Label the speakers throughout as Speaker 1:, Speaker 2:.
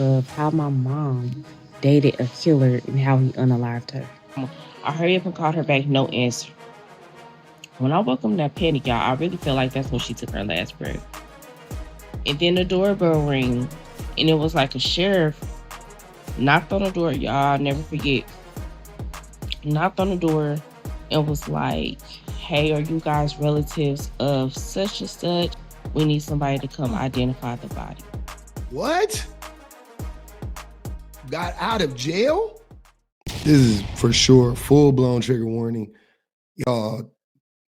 Speaker 1: Of how my mom dated a killer and how he unalived her. I hurried up and called her back, no answer. When I woke up in that panic, y'all, I really feel like that's when she took her last breath. And then the doorbell rang, and it was like a sheriff knocked on the door. Y'all, I'll never forget. Knocked on the door and was like, "Hey, are you guys relatives of such and such? We need somebody to come identify the body."
Speaker 2: What? Got out of jail? This is for sure full blown trigger warning. Y'all,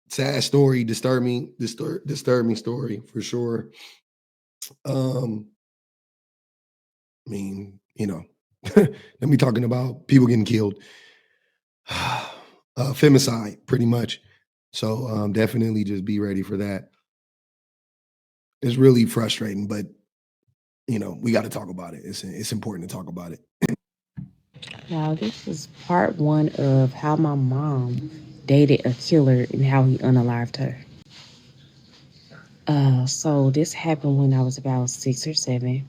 Speaker 2: sad story, disturbing story for sure. I mean, let me talking about people getting killed. Femicide, pretty much. So definitely just be ready for that. It's really frustrating, but we got to talk about it. It's important to talk about it.
Speaker 1: Now, this is part one of how my mom dated a killer and how he unalived her. So this happened when I was about 6 or 7,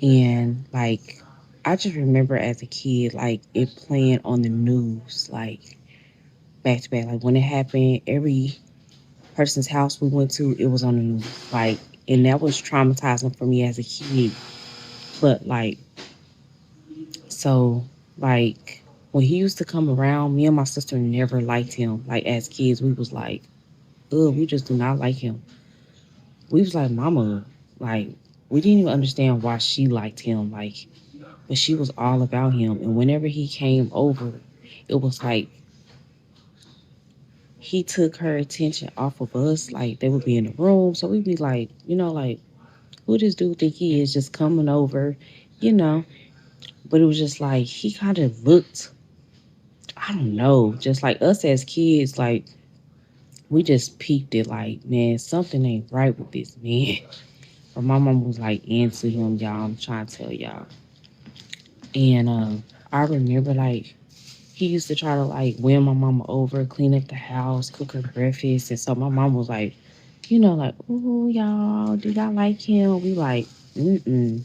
Speaker 1: and like I just remember as a kid, like it playing on the news, like back to back. Like when it happened, every person's house we went to, it was on the news. Like, and that was traumatizing for me as a kid. But like, so like when he used to come around, me and my sister never liked him. Like as kids, we was like, "Ugh, we just do not like him." We was like, "Mama," like we didn't even understand why she liked him. Like, but she was all about him. And whenever he came over, it was like he took her attention off of us. Like they would be in the room, so we'd be like, like who this dude think he is just coming over, you know. But it was just like he kind of looked, I don't know, just like us as kids, like we just peeped it like, man, something ain't right with this man. But my mom was like into him, y'all. I'm trying to tell y'all. And I remember like he used to try to like win my mama over, clean up the house, cook her breakfast. And so my mom was like, like, "Ooh, y'all, do y'all like him?" We like, "Mm-mm."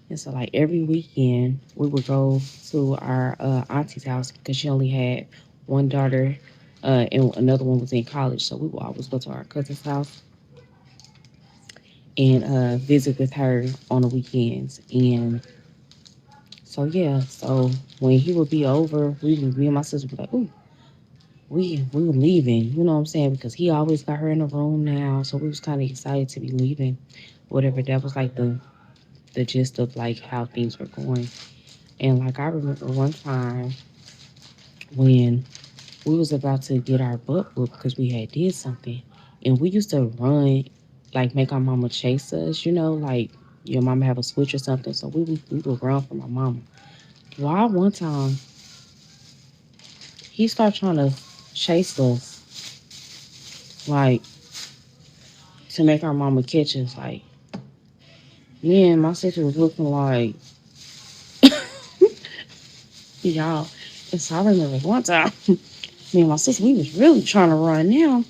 Speaker 1: And so like every weekend we would go to our auntie's house because she only had one daughter, and another one was in college. So we would always go to our cousin's house and visit with her on the weekends. And so yeah, so when he would be over, me and my sister would be like, "Ooh, we were leaving," you know what I'm saying? Because he always got her in the room now. So we was kind of excited to be leaving. Whatever, that was like the gist of like how things were going. And like I remember one time when we was about to get our butt whooped because we had did something, and we used to run, like make our mama chase us, like your mama have a switch or something, so we would run from my mama. Why one time he started trying to chase us, like to make our mama catch us, like me and my sister was looking like y'all. And so I remember one time me and my sister, we was really trying to run now.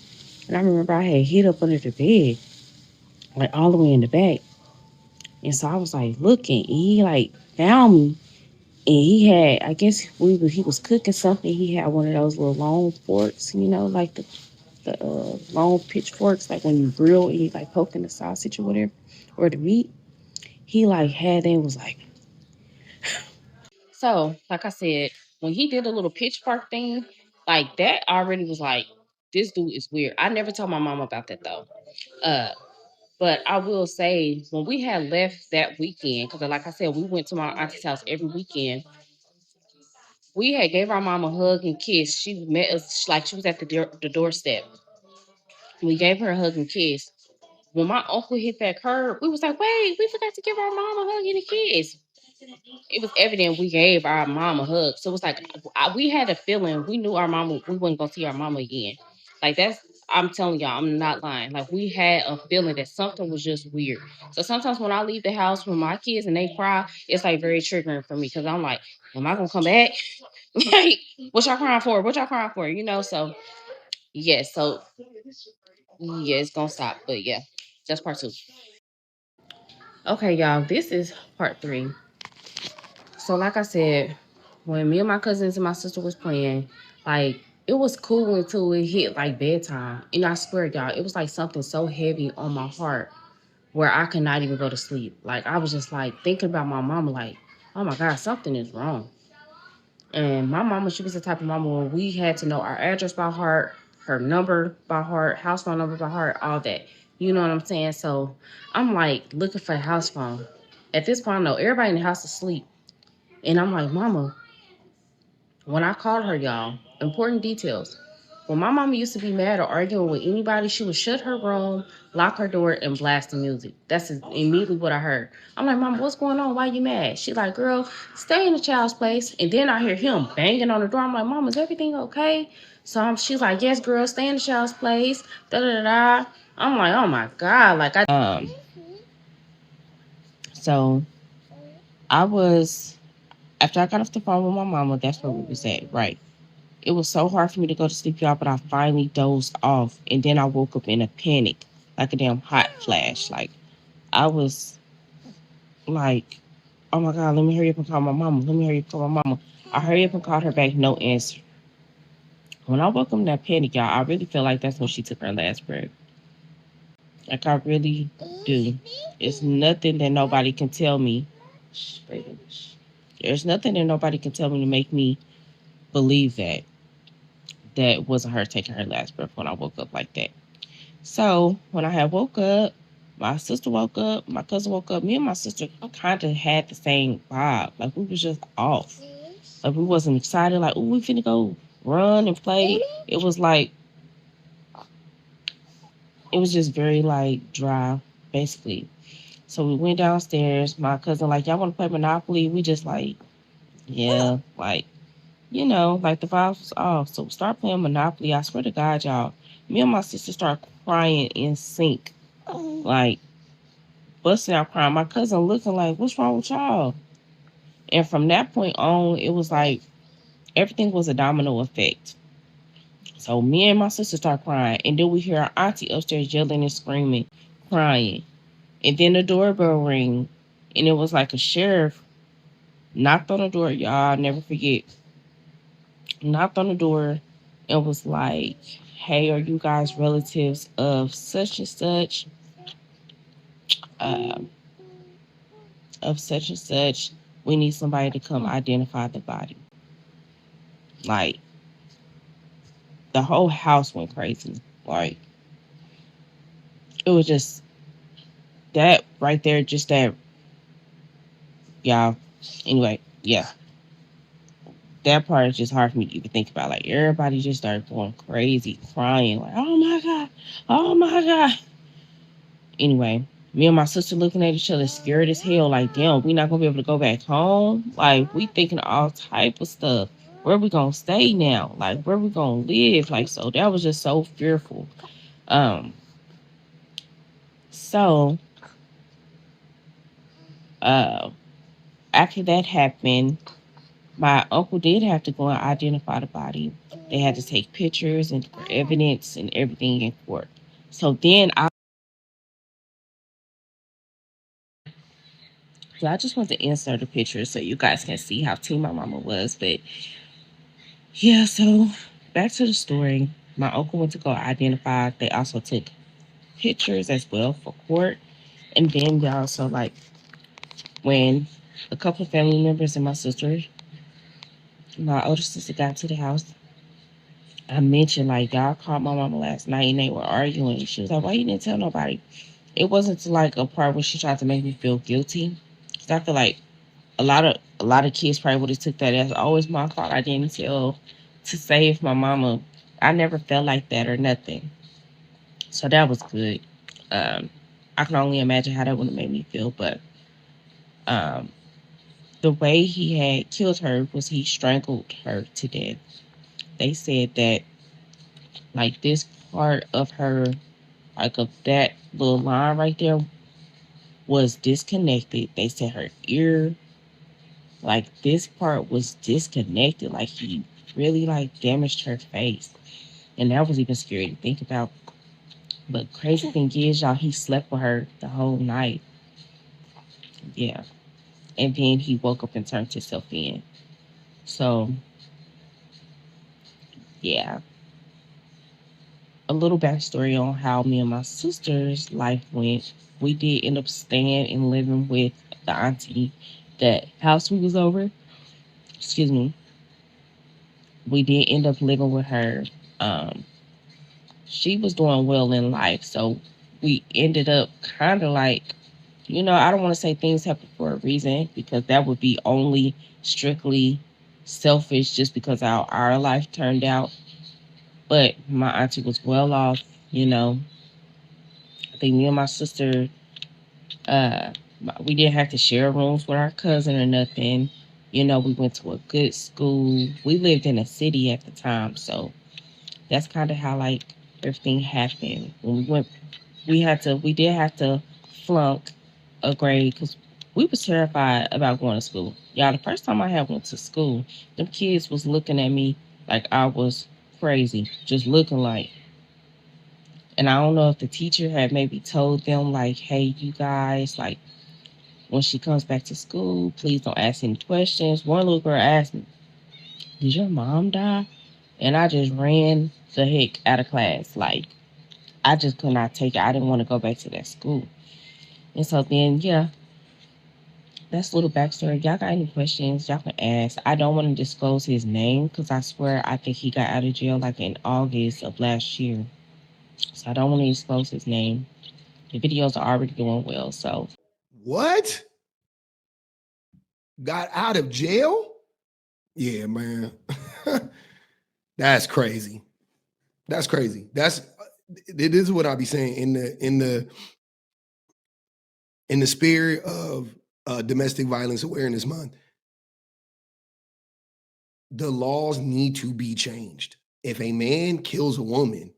Speaker 1: And I remember I had hid up under the bed, like all the way in the back. And so I was like looking, and he like found me, and he had, I guess he was cooking something. He had one of those little long forks, like the long pitchforks, like when you grill and you like poking the sausage or whatever, or the meat. He like had that and was like, so like I said, when he did a little pitchfork thing, like that already was like, this dude is weird. I never told my mom about that though. Uh, But I will say, when we had left that weekend, because like I said, we went to my auntie's house every weekend. We had gave our mom a hug and kiss. She met us like she was at the doorstep. We gave her a hug and kiss. When my uncle hit that curb, we was like, "Wait, we forgot to give our mom a hug and a kiss." It was evident we gave our mom a hug. So it was like we had a feeling. We knew our mama. We wasn't gonna see our mama again. Like that's. I'm telling y'all, I'm not lying. Like we had a feeling that something was just weird. So sometimes when I leave the house with my kids and they cry, it's like very triggering for me because I'm like, am I gonna come back? Like, what y'all crying for? What y'all crying for? So yeah, yeah, it's gonna stop. But yeah, that's part two. Okay, y'all, this is part 3. So, like I said, when me and my cousins and my sister was playing, like it was cool until it hit like bedtime. And I swear, y'all, it was like something so heavy on my heart where I could not even go to sleep. Like I was just like thinking about my mama, like, oh my God, something is wrong. And my mama, she was the type of mama where we had to know our address by heart, her number by heart, house phone number by heart, all that. You know what I'm saying? So I'm like looking for the house phone. At this point, I know everybody in the house is asleep. And I'm like, Mama, when I called her, y'all, important details. When my mama used to be mad or arguing with anybody, she would shut her room, lock her door, and blast the music. That's immediately what I heard. I'm like, Mama, what's going on? Why you mad? She like, girl, stay in the child's place. And then I hear him banging on the door. I'm like, Mama, is everything okay? So she's like, yes, girl, stay in the child's place. Da da da da. I'm like, oh my God. Like so I was after I got off the phone with my mama, that's where we was at, right? It was so hard for me to go to sleep, y'all, but I finally dozed off. And then I woke up in a panic, like a damn hot flash. Like, I was like, oh my God, let me hurry up and call my mama. Let me hurry up and call my mama. I hurry up and called her back, no answer. When I woke up in that panic, y'all, I really feel like that's when she took her last breath. Like, I really do. It's nothing that nobody can tell me. Shh, baby, shh. There's nothing that nobody can tell me to make me believe that wasn't her taking her last breath when I woke up like that. So when I had woke up, my sister woke up, my cousin woke up. Me and my sister kind of had the same vibe. Like we was just off. Like we wasn't excited. Like, oh, we finna go run and play. It was like it was just very like dry, basically. So we went downstairs. My cousin like, y'all want to play Monopoly? We just like, yeah, like like the vibes was off. So we start playing Monopoly. I swear to God, y'all, me and my sister start crying in sync. Like busting out crying. My cousin looking like, what's wrong with y'all? And from that point on, it was like everything was a domino effect. So me and my sister start crying. And then we hear our auntie upstairs yelling and screaming, crying. And then the doorbell ring. And it was like a sheriff knocked on the door. Y'all I'll never forget. Knocked on the door and was like, hey, are you guys relatives of such and such? Um, of such and such. We need somebody to come identify the body. Like the whole house went crazy. Like it was just that right there, just that, y'all. Anyway, yeah, that part is just hard for me to even think about. Like everybody just started going crazy, crying, like, oh my God, oh my God. Anyway, me and my sister looking at each other scared as hell, like, damn, we not gonna be able to go back home. Like, we thinking all type of stuff. Where we gonna stay now? Like, where we gonna live? Like, so that was just so fearful. Um, so uh after that happened, my uncle did have to go and identify the body. They had to take pictures and for evidence and everything in court. So then I just want to insert a picture so you guys can see how teen my mama was. But yeah, so back to the story. My uncle went to go identify. They also took pictures as well for court. And then they also like when a couple of family members and my older sister got to the house, I mentioned like y'all called my mama last night and they were arguing. She was like, why you didn't tell nobody? It wasn't to like a part where she tried to make me feel guilty. 'Cause I feel like a lot of kids probably would have took that as always my fault. I didn't tell to save my mama. I never felt like that or nothing. So that was good. Um, I can only imagine how that would have made me feel, but um, the way he had killed her was he strangled her to death. They said that like this part of her, like of that little line right there, was disconnected. They said her ear, like this part was disconnected. Like he really like damaged her face. And that was even scary to think about. But crazy thing is, y'all, he slept with her the whole night. Yeah. And then he woke up and turned himself in. So, yeah. A little backstory on how me and my sister's life went. We did end up staying and living with the auntie that house we was over. Excuse me. We did end up living with her. Um, she was doing well in life, so we ended up kind of like, I don't want to say things happen for a reason because that would be only strictly selfish just because how our life turned out. But my auntie was well off, you know. I think me and my sister, uh, we didn't have to share rooms with our cousin or nothing. We went to a good school. We lived in a city at the time, so that's kind of how like everything happened. When we did have to flunk a grade because we was terrified about going to school. Y'all, the first time I had went to school, them kids was looking at me like I was crazy, just looking like. And I don't know if the teacher had maybe told them like, "Hey, you guys, like when she comes back to school, please don't ask any questions." One little girl asked me, "Did your mom die?" And I just ran the heck out of class. Like I just could not take it. I didn't want to go back to that school. And so then, yeah, that's a little backstory. Y'all got any questions? Y'all can ask. I don't want to disclose his name because I swear I think he got out of jail like in August of last year. So I don't want to disclose his name. The videos are already doing well. So
Speaker 2: What? Got out of jail? Yeah, man. That's crazy. That's crazy. It is what I be saying in the spirit of domestic violence awareness month. The laws need to be changed. If a man kills a woman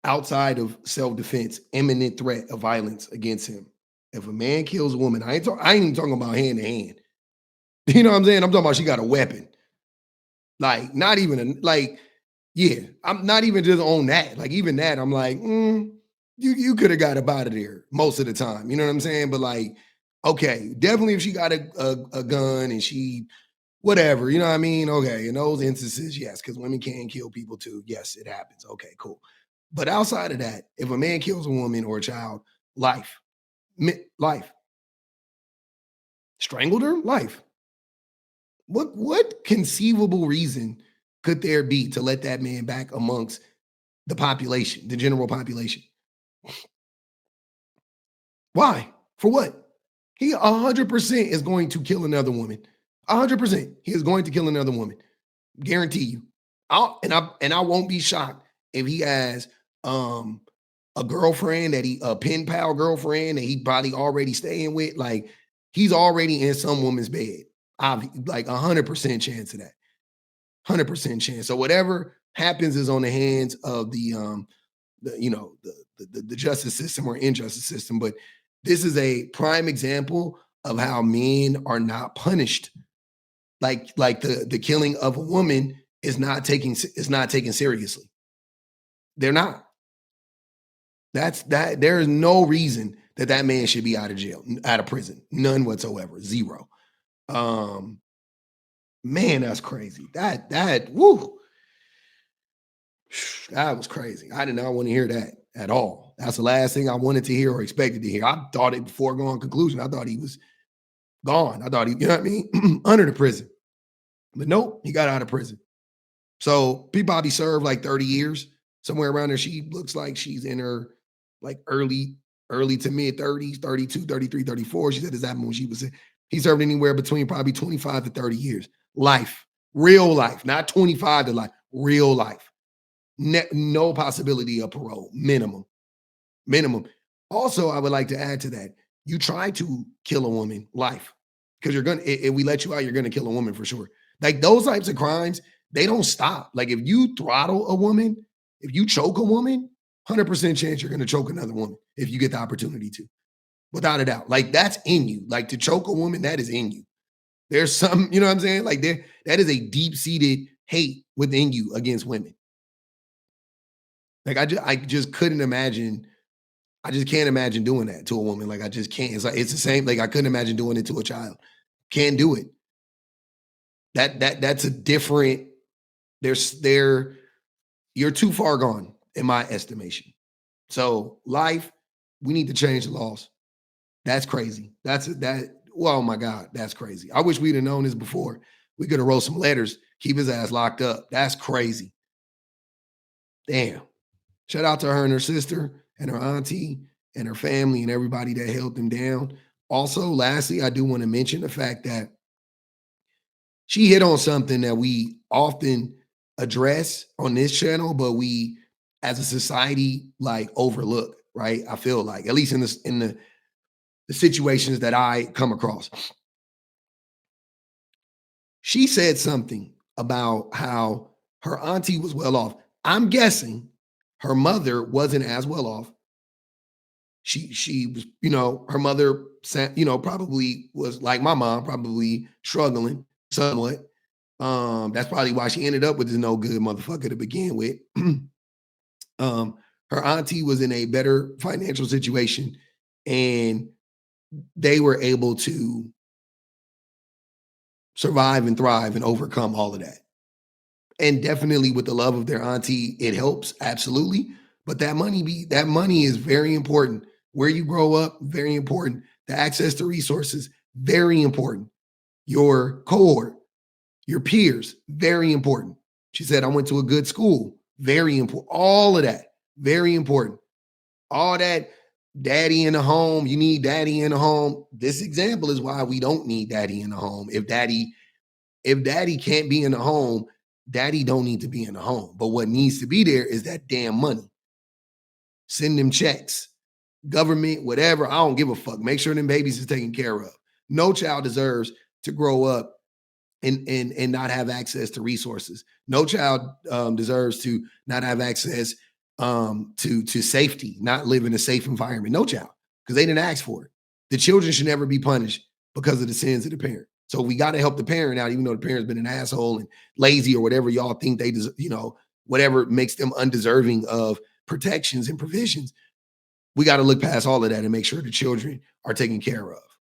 Speaker 2: outside of self-defense, imminent threat of violence against him. If a man kills a woman, I ain't even talking about hand to hand. You know what I'm saying? I'm talking about she got a weapon. Like, not even like, yeah, I'm not even just on that. Like, even that, I'm like, you could have got up out of there most of the time. You know what I'm saying? But like, okay, definitely if she got a gun and she whatever, you know what I mean? Okay, in those instances, yes, because women can kill people too. Yes, it happens. Okay, cool. But outside of that, if a man kills a woman or a child, life, life, strangled her, life. What conceivable reason could there be to let that man back amongst the population, the general population? Why? For what? He 100% is going to kill another woman. 100%. He is going to kill another woman. Guarantee you. I won't be shocked if he has a girlfriend a pen pal girlfriend that he probably already staying with. Like he's already in some woman's bed. I've like 100% chance of that. 100% chance. So whatever happens is on the hands of the justice system or injustice system. But this is a prime example of how men are not punished. Like the killing of a woman is not taken seriously. They're not. There is no reason that that man should be out of jail, out of prison, none whatsoever, zero. Um, man, that's crazy. Woo, that was crazy. I did not want to hear that at all. That's the last thing I wanted to hear or expected to hear. I thought it before going conclusion. I thought he was gone. I thought he, you know what I mean, under the prison. But nope, he got out of prison. So P. Bobby served like 30 years, somewhere around there. She looks like she's in her like early to mid 30s, 32, 33, 34. She said this happened when she was, he served anywhere between probably 25 to 30 years. Life, real life, not 25 to life, real life. No possibility of parole, minimum. Minimum. Also, I would like to add to that, you try to kill a woman, life, because you're gonna, if we let you out, you're gonna kill a woman for sure. Like those types of crimes, they don't stop. Like if you throttle a woman, if you choke a woman, 100% chance you're gonna choke another woman if you get the opportunity to, without a doubt. Like that's in you. Like to choke a woman, that is in you. There's some, you know what I'm saying? Like that is a deep-seated hate within you against women. Like I just couldn't imagine I just can't imagine doing that to a woman. Like I just can't. It's like it's the same. Like I couldn't imagine doing it to a child. Can't do it. That's a different. There. You're too far gone in my estimation. So life, we need to change the laws. That's crazy. Well, oh my God, that's crazy. I wish we'd have known this before. We could have wrote some letters, keep his ass locked up. That's crazy. Damn. Shout out to her and her sister and her auntie and her family and everybody that held them down. Also, lastly, I do want to mention the fact that she hit on something that we often address on this channel, but we as a society like overlook, right? I feel like, at least in this in the situations that I come across. She said something about how her auntie was well off. I'm guessing her mother wasn't as well off. She was, her mother, probably was like my mom, probably struggling somewhat. That's probably why she ended up with this no good motherfucker to begin with. Her auntie was in a better financial situation, and they were able to survive and thrive and overcome all of that. And definitely with the love of their auntie, it helps absolutely. But that money is very important. Where you grow up, very important. The access to resources, very important. Your cohort, your peers, very important. She said, I went to a good school, very important. All of that, very important. All that daddy in the home, you need daddy in the home. This example is why we don't need daddy in the home. If daddy can't be in the home, daddy don't need to be in the home. But what needs to be there is that damn money. Send them checks, government, whatever. I don't give a fuck. Make sure them babies is taken care of. No child deserves to grow up and not have access to resources. No child deserves to not have access to safety, not live in a safe environment. No child, because they didn't ask for it. The children should never be punished because of the sins of the parent. So we got to help the parent out, even though the parent's been an asshole and lazy or whatever y'all think they deserve, whatever makes them undeserving of protections and provisions. We got to look past all of that and make sure the children are taken care of.